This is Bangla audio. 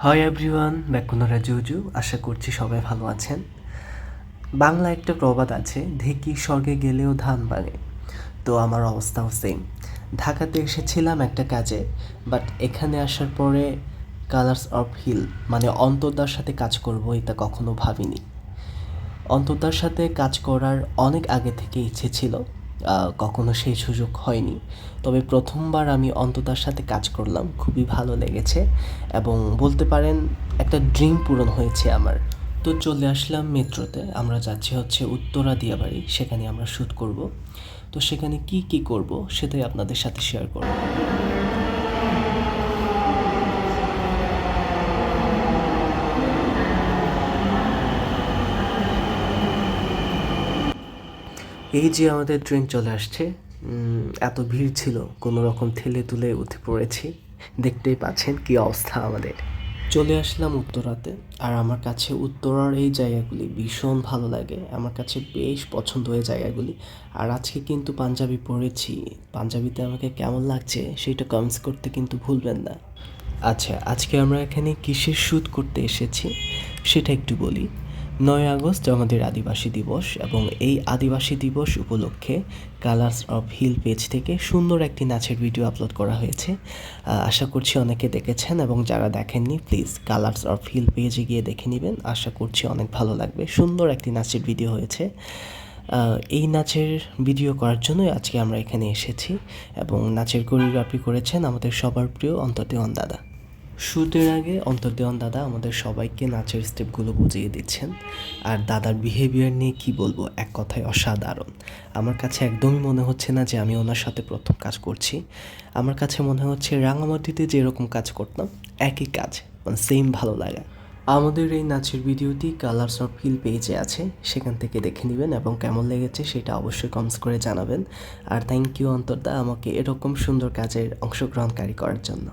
হাই এভরিওয়ান, ব্যাকুনরা জুজু। আশা করছি সবাই ভালো আছেন। বাংলা একটা প্রবাদ আছে, ঢেকি স্বর্গে গেলেও ধান বাড়ে। তো আমার অবস্থাও সেম। ঢাকাতে এসেছিলাম একটা কাজে, বাট এখানে আসার পরে কালার্স অফ হিল মানে অন্তর্দার সাথে কাজ করব এটা কখনো ভাবিনি। অন্তর্দার সাথে কাজ করার অনেক আগে থেকে ইচ্ছে ছিল, কখনো সেই সুযোগ হয়নি। তবে প্রথমবার আমি অন্তর্দার সাথে কাজ করলাম, খুবই ভালো লেগেছে এবং বলতে পারেন একটা ড্রিম পূরণ হয়েছে আমার। তো চলে আসলাম মেট্রোতে, আমরা যাচ্ছি হচ্ছে উত্তরা দিয়াবাড়ি, সেখানে আমরা শ্যুট করব। তো সেখানে কি করব সেটাই আপনাদের সাথে শেয়ার করব। এই যে আমাদের ট্রেন চলে আসছে। এত ভিড় ছিল, কোনো রকম ঠেলে তুলে উঠে পড়েছি। দেখতেই পাচ্ছেন কি অবস্থা আমাদের। চলে আসলাম উত্তরাতে, আর আমার কাছে উত্তরার এই জায়গাগুলি ভীষণ ভালো লাগে, আমার কাছে বেশ পছন্দ হয়ে জায়গাগুলি। আর আজকে কিন্তু পাঞ্জাবি পরেছি, পাঞ্জাবিতে আমাকে কেমন লাগছে সেটা কমেন্টস করতে কিন্তু ভুলবেন না। আচ্ছা, আজকে আমরা এখানে কিসের শ্যুট করতে এসেছি সেটা একটু বলি। 9 আগস্ট আমাদের আদিবাসী দিবস, এবং এই আদিবাসী দিবস উপলক্ষে কালার্স অফ হিল পেজ থেকে সুন্দর একটি নাচের ভিডিও আপলোড করা হয়েছে। আশা করছি অনেকে দেখেছেন, এবং যারা দেখেননি প্লিজ কালার্স অফ হিল পেজে গিয়ে দেখে নেবেন। আশা করছি অনেক ভালো লাগবে। সুন্দর একটি নাচের ভিডিও হয়েছে। এই নাচের ভিডিও করার জন্যই আজকে আমরা এখানে এসেছি, এবং নাচের কোরিওগ্রাফি করেছেন আমাদের সবার প্রিয় অন্তর্দেওয়ান দাদা। শ্যুটের আগে অন্তর্দেওয়ান দাদা আমাদের সবাইকে নাচের স্টেপগুলো বুঝিয়ে দিচ্ছেন। আর দাদার বিহেভিয়ার নিয়ে কি বলবো, এক কথায় অসাধারণ। আমার কাছে একদমই মনে হচ্ছে না যে আমি ওনার সাথে প্রথম কাজ করছি। আমার কাছে মনে হচ্ছে রাঙামাটিতে যেরকম কাজ করতাম একই কাজ, মানে সেম ভালো লাগা। আমাদের এই নাচের ভিডিওটি কালার্স অফ হিল পেজে আছে, সেখান থেকে দেখে নেবেন, এবং কেমন লেগেছে সেটা অবশ্যই কমেন্টস করে জানাবেন। আর থ্যাংক ইউ অন্তর্দা আমাকে এরকম সুন্দর কাজের অংশগ্রহণকারী করার জন্য।